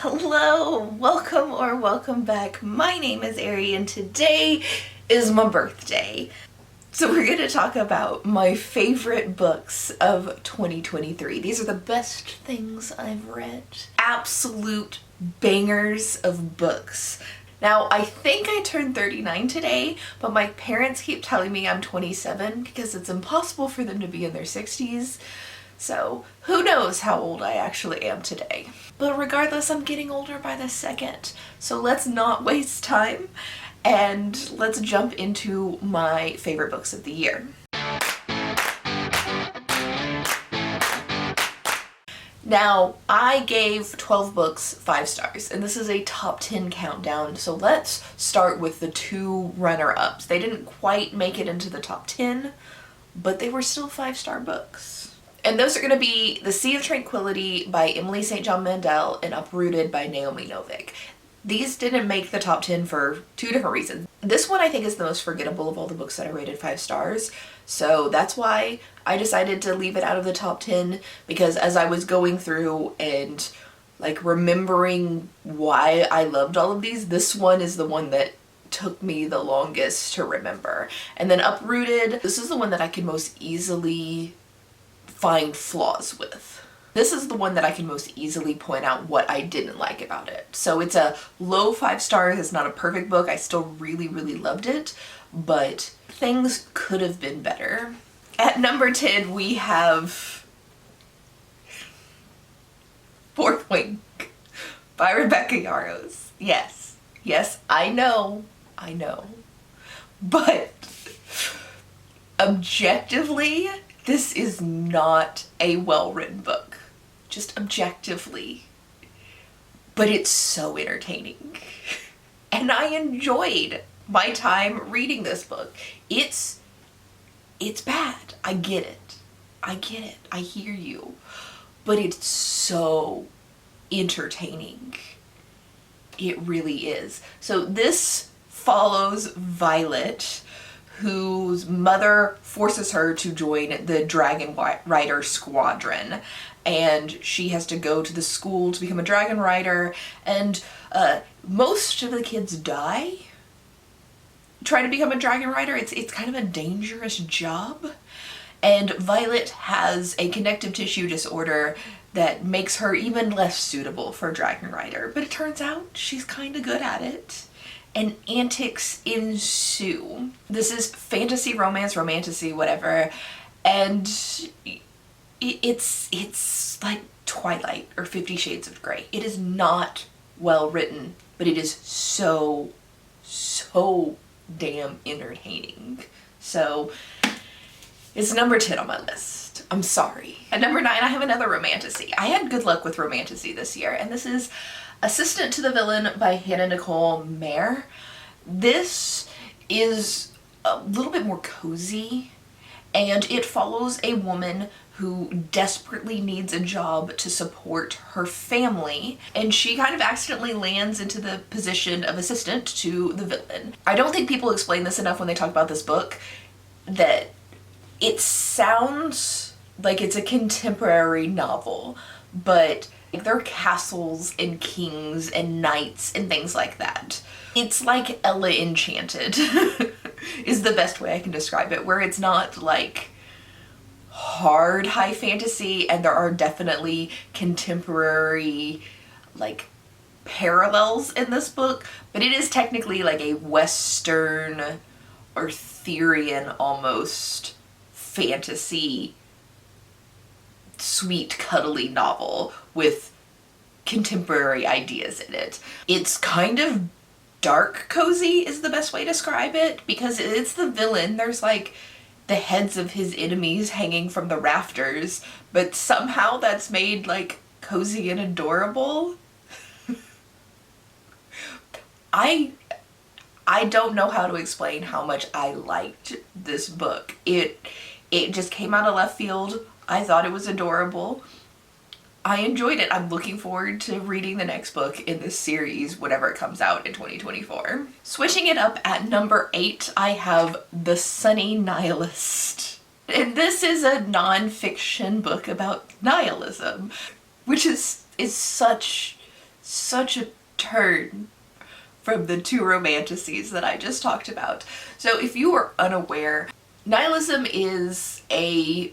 Hello, welcome back. My name is Ari and today is my birthday. So we're going to talk about my favorite books of 2023. These are the best things I've read. Absolute bangers of books. Now, I think I turned 39 today, but my parents keep telling me I'm 27 because it's impossible for them to be in their 60s. So who knows how old I actually am today. But regardless, I'm getting older by the second. So let's not waste time and let's jump into my favorite books of the year. Now, I gave 12 books 5 stars, and this is a top 10 countdown, so let's start with the 2 runner-ups. They didn't quite make it into the top 10, but they were still 5-star books. And those are going to be The Sea of Tranquility by Emily St. John Mandel and Uprooted by Naomi Novik. These didn't make the top 10 for 2 different reasons. This one I think is the most forgettable of all the books that I rated 5 stars. So that's why I decided to leave it out of the top 10, because as I was going through and remembering why I loved all of these, this one is the one that took me the longest to remember. And then Uprooted, this is the one that I could most easily find flaws with. This is the one that I can most easily point out what I didn't like about it. So it's a low 5 stars. It's not a perfect book. I still really loved it, but things could have been better. At number 10, we have Fourth Wing by Rebecca Yarros. Yes, I know. But objectively, this is not a well-written book. Just objectively. But it's so entertaining. And I enjoyed my time reading this book. It's bad. I get it. I hear you. But it's so entertaining. It really is. So this follows Violet, whose mother forces her to join the Dragon Rider Squadron, and she has to go to the school to become a Dragon Rider, and most of the kids die trying to become a Dragon Rider. It's kind of a dangerous job, and Violet has a connective tissue disorder that makes her even less suitable for Dragon Rider, but it turns out she's kind of good at it. And antics ensue. This is fantasy, romance, romantasy, whatever, and it's like Twilight or 50 Shades of Grey. It is not well written, but it is so damn entertaining. So it's number 10 on my list. I'm sorry. At number 9, I have another romantasy. I had good luck with romantasy this year, and this is Assistant to the Villain by Hannah Nicole Mayer. This is a little bit more cozy, and it follows a woman who desperately needs a job to support her family, and she kind of accidentally lands into the position of assistant to the villain. I don't think people explain this enough when they talk about this book, that it sounds like it's a contemporary novel, but there are castles and kings and knights and things like that. It's like Ella Enchanted is the best way I can describe it, where it's not like hard high fantasy, and there are definitely contemporary parallels in this book, but it is technically like a Western Arthurian almost fantasy sweet cuddly novel with contemporary ideas in it. It's kind of dark cozy is the best way to describe it, because it's the villain. There's the heads of his enemies hanging from the rafters, but somehow that's made cozy and adorable. I don't know how to explain how much I liked this book. It just came out of left field. I thought it was adorable. I enjoyed it. I'm looking forward to reading the next book in this series whenever it comes out in 2024. Switching it up at number 8, I have The Sunny Nihilist. And this is a non-fiction book about nihilism, which is such such a turn from the two romanticides that I just talked about. So if you are unaware, nihilism is a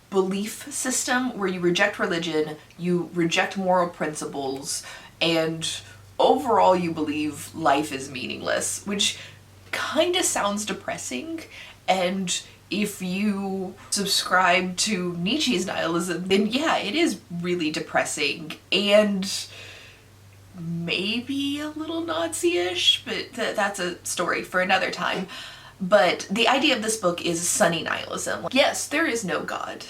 belief system where you reject religion, you reject moral principles, and overall you believe life is meaningless, which kind of sounds depressing. And if you subscribe to Nietzsche's nihilism, then yeah, it is really depressing and maybe a little Nazi-ish, but that's a story for another time. But the idea of this book is sunny nihilism. Yes, there is no God.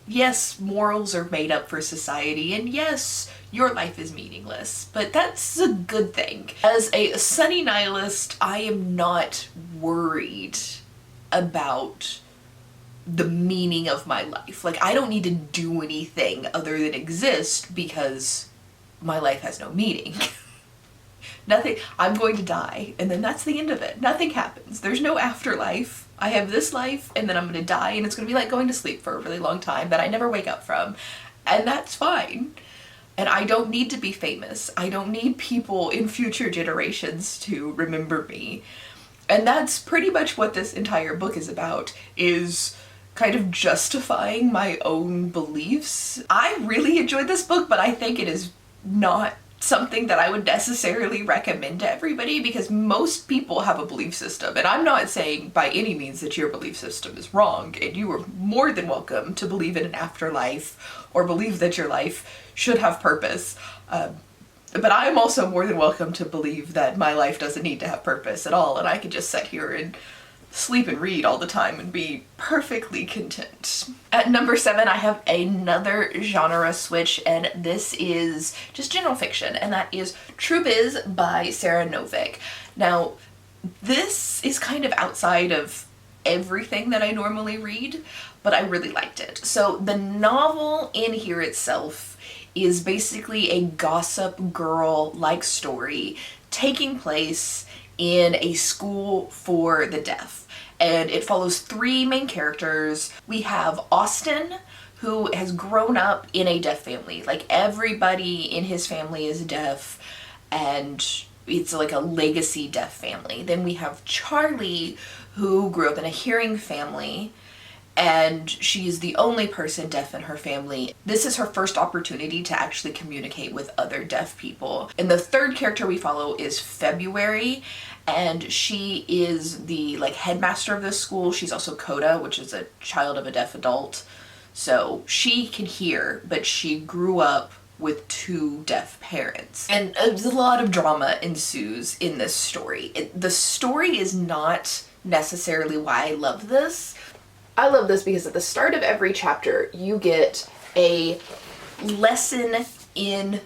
Yes, morals are made up for society, and yes, your life is meaningless, but that's a good thing. As a sunny nihilist, I am not worried about the meaning of my life. Like, I don't need to do anything other than exist because my life has no meaning. Nothing, I'm going to die, and then that's the end of it. Nothing happens. There's no afterlife. I have this life, and then I'm gonna die, and it's gonna be like going to sleep for a really long time that I never wake up from. And that's fine. And I don't need to be famous. I don't need people in future generations to remember me. And that's pretty much what this entire book is about, is kind of justifying my own beliefs. I really enjoyed this book, but I think it is not something that I would necessarily recommend to everybody, because most people have a belief system, and I'm not saying by any means that your belief system is wrong, and you are more than welcome to believe in an afterlife or believe that your life should have purpose. But I'm also more than welcome to believe that my life doesn't need to have purpose at all, and I can just sit here and sleep and read all the time and be perfectly content. At number 7, I have another genre switch, and this is just general fiction, and that is True Biz by Sarah Novick. Now, this is kind of outside of everything that I normally read, but I really liked it. So the novel in here itself is basically a Gossip Girl-like story taking place in a school for the deaf. And it follows 3 main characters. We have Austin, who has grown up in a deaf family. Like, everybody in his family is deaf, and it's like a legacy deaf family. Then we have Charlie, who grew up in a hearing family, and she is the only person deaf in her family. This is her first opportunity to actually communicate with other deaf people. And the 3rd character we follow is February, and she is the headmaster of this school. She's also Coda, which is a child of a deaf adult. So she can hear, but she grew up with 2 deaf parents. And a lot of drama ensues in this story. The story is not necessarily why I love this. I love this because at the start of every chapter, you get a lesson in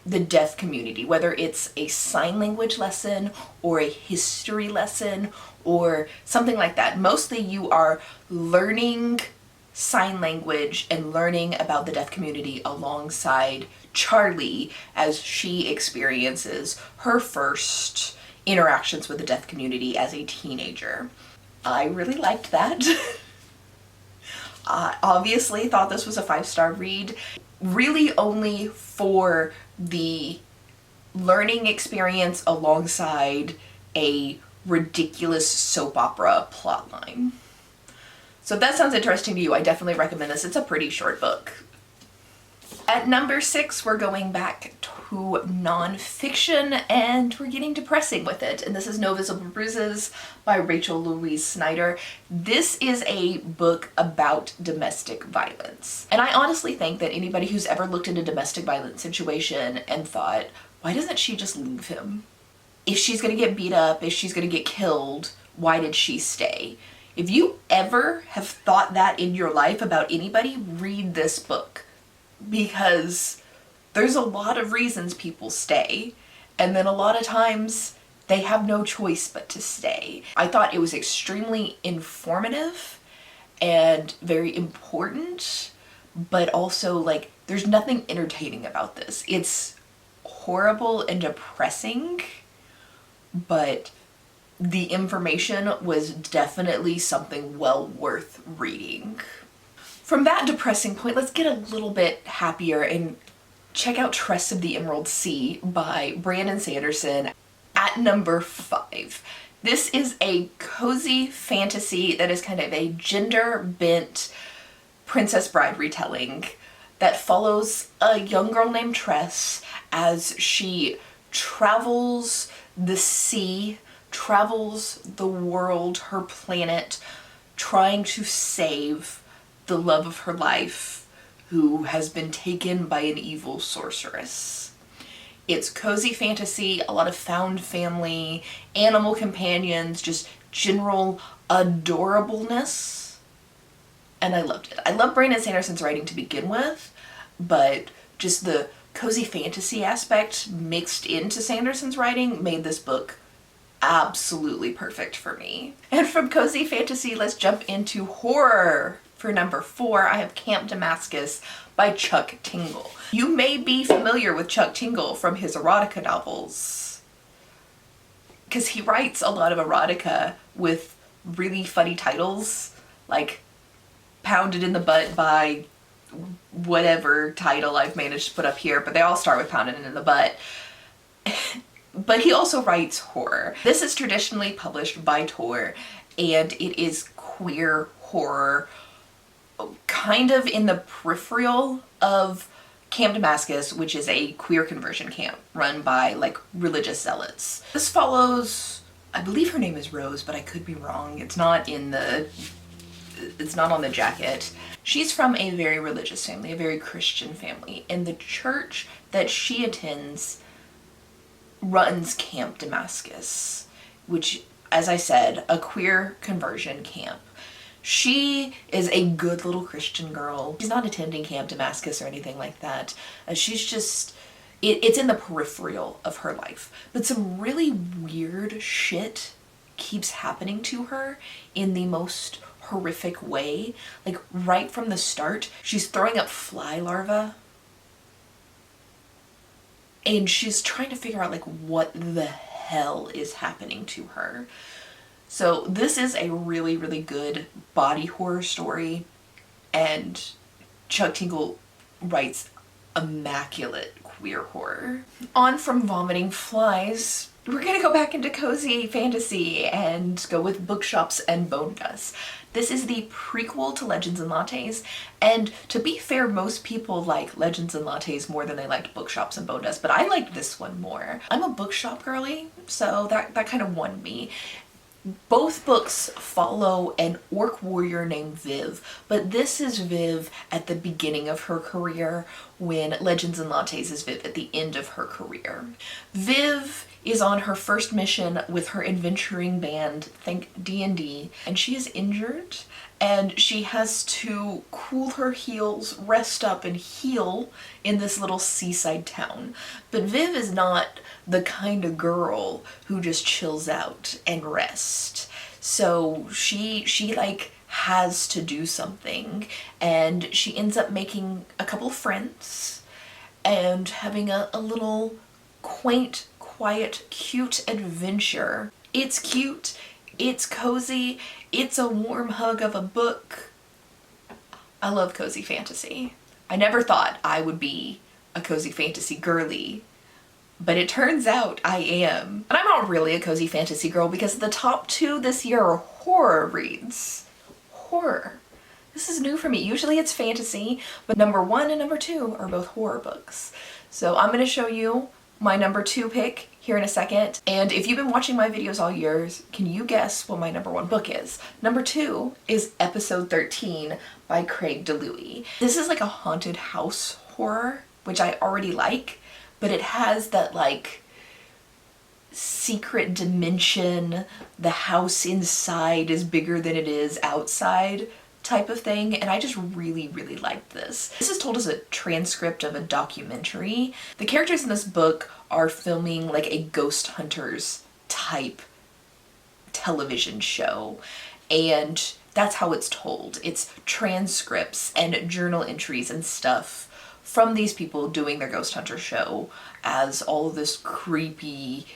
the deaf community, whether it's a sign language lesson or a history lesson or something like that. Mostly you are learning sign language and learning about the deaf community alongside Charlie as she experiences her first interactions with the deaf community as a teenager. I really liked that. Obviously thought this was a 5-star read, really only for the learning experience alongside a ridiculous soap opera plotline. So if that sounds interesting to you, I definitely recommend this. It's a pretty short book. At number 6, we're going back to nonfiction, and we're getting depressing with it. And this is No Visible Bruises by Rachel Louise Snyder. This is a book about domestic violence. And I honestly think that anybody who's ever looked at a domestic violence situation and thought, why doesn't she just leave him? If she's gonna get beat up, if she's gonna get killed, why did she stay? If you ever have thought that in your life about anybody, read this book. Because there's a lot of reasons people stay, and then a lot of times they have no choice but to stay. I thought it was extremely informative and very important, but also there's nothing entertaining about this. It's horrible and depressing, but the information was definitely something well worth reading. From that depressing point, let's get a little bit happier and check out Tress of the Emerald Sea by Brandon Sanderson at number 5. This is a cozy fantasy that is kind of a gender-bent Princess Bride retelling that follows a young girl named Tress as she travels the sea, travels the world, her planet, trying to save the love of her life who has been taken by an evil sorceress. It's cozy fantasy, a lot of found family, animal companions, just general adorableness. And I loved it. I love Brandon Sanderson's writing to begin with, but just the cozy fantasy aspect mixed into Sanderson's writing made this book absolutely perfect for me. And from cozy fantasy, let's jump into horror. For number 4, I have Camp Damascus by Chuck Tingle. You may be familiar with Chuck Tingle from his erotica novels, because he writes a lot of erotica with really funny titles, like Pounded in the Butt by whatever title I've managed to put up here, but they all start with Pounded in the Butt. But he also writes horror. This is traditionally published by Tor, and it is queer horror, kind of in the peripheral of Camp Damascus, which is a queer conversion camp run by like religious zealots. This follows, I believe her name is Rose, but I could be wrong. It's not on the jacket. She's from a very religious family, a very Christian family, and the church that she attends runs Camp Damascus, which, as I said, a queer conversion camp. She is a good little Christian girl. She's not attending Camp Damascus or anything like that. She's just, it's in the peripheral of her life. But some really weird shit keeps happening to her in the most horrific way. Like right from the start, she's throwing up fly larvae. And she's trying to figure out like what the hell is happening to her. So this is a really, really good body horror story, and Chuck Tingle writes immaculate queer horror. On from vomiting flies, we're gonna go back into cozy fantasy and go with Bookshops and Bone Dust. This is the prequel to Legends and Lattes, and to be fair, most people like Legends and Lattes more than they liked Bookshops and Bone Dust, but I liked this one more. I'm a bookshop girly, so that kind of won me. Both books follow an orc warrior named Viv, but this is Viv at the beginning of her career, when Legends and Lattes is Viv at the end of her career. Viv is on her first mission with her adventuring band, think D&D, and she is injured, and she has to cool her heels, rest up, and heal in this little seaside town. But Viv is not the kind of girl who just chills out and rest. So she like has to do something, and she ends up making a couple of friends and having a little quaint, quiet, cute adventure. It's cute, it's cozy, it's a warm hug of a book. I love cozy fantasy. I never thought I would be a cozy fantasy girly, but it turns out I am. And I'm not really a cozy fantasy girl because the top 2 this year are horror reads. Horror. This is new for me. Usually it's fantasy, but number 1 and number 2 are both horror books. So I'm gonna show you my number 2 pick here in a second. And if you've been watching my videos all years, can you guess what my number 1 book is? Number 2 is Episode 13 by Craig DeLuey. This is like a haunted house horror, which I already like, but it has that like secret dimension, the house inside is bigger than it is outside type of thing, and I just really, really liked this. This is told as a transcript of a documentary. The characters in this book are filming like a ghost hunters type television show, and that's how it's told. It's transcripts and journal entries and stuff from these people doing their ghost hunter show as all of this creepy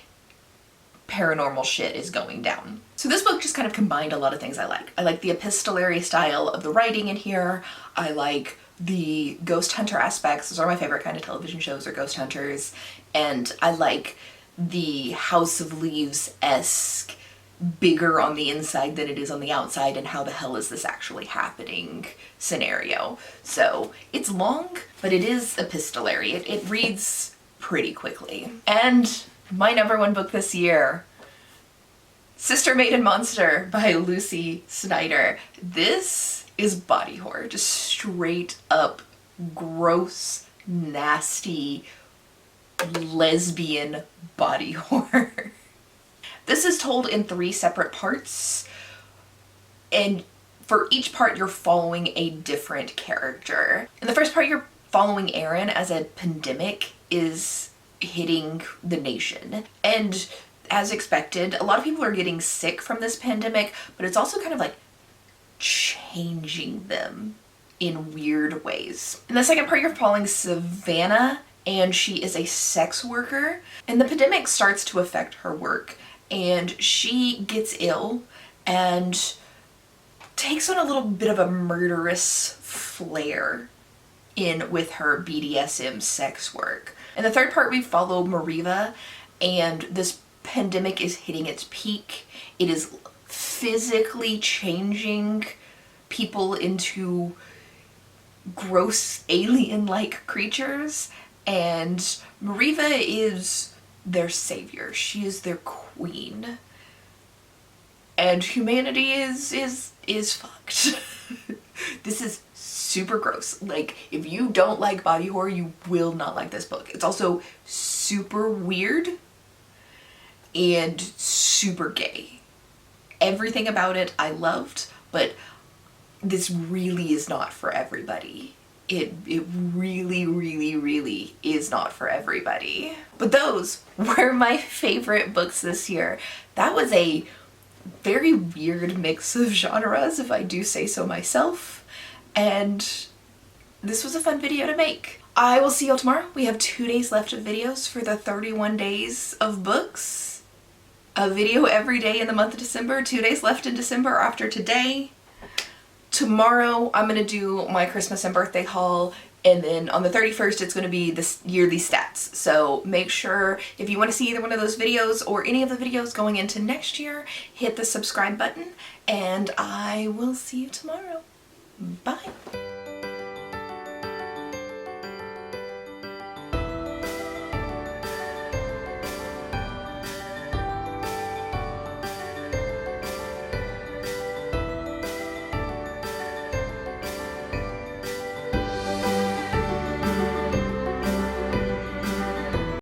paranormal shit is going down. So this book just kind of combined a lot of things I like. I like the epistolary style of the writing in here. I like the ghost hunter aspects. Those are my favorite kind of television shows, are ghost hunters. And I like the House of Leaves-esque, bigger on the inside than it is on the outside, and how the hell is this actually happening scenario. So it's long, but it is epistolary. It reads pretty quickly. And my number one book this year, Sister Maiden Monster by Lucy Snyder. This is body horror, just straight up gross, nasty, lesbian body horror. This is told in 3 separate parts, and for each part you're following a different character. In the first part you're following Erin as a pandemic is hitting the nation, and as expected, a lot of people are getting sick from this pandemic, but it's also kind of like changing them in weird ways. In the second part you're following Savannah, and she is a sex worker, and the pandemic starts to affect her work, and she gets ill and takes on a little bit of a murderous flair in with her BDSM sex work. In the third part we follow Mariva, and this pandemic is hitting its peak. It is physically changing people into gross alien-like creatures, and Mariva is their savior. She is their queen. And humanity is fucked. This is super gross. Like, if you don't like body horror, you will not like this book. It's also super weird and super gay. Everything about it I loved, but this really is not for everybody. It really, really, really is not for everybody. But those were my favorite books this year. That was a very weird mix of genres, if I do say so myself, and this was a fun video to make. I will see you all tomorrow. We have 2 days left of videos for the 31 days of books. A video every day in the month of December, 2 days left in December after today. Tomorrow I'm gonna do my Christmas and birthday haul, and then on the 31st it's gonna be this yearly stats. So make sure, if you want to see either one of those videos or any of the videos going into next year, hit the subscribe button, and I will see you tomorrow. Bye.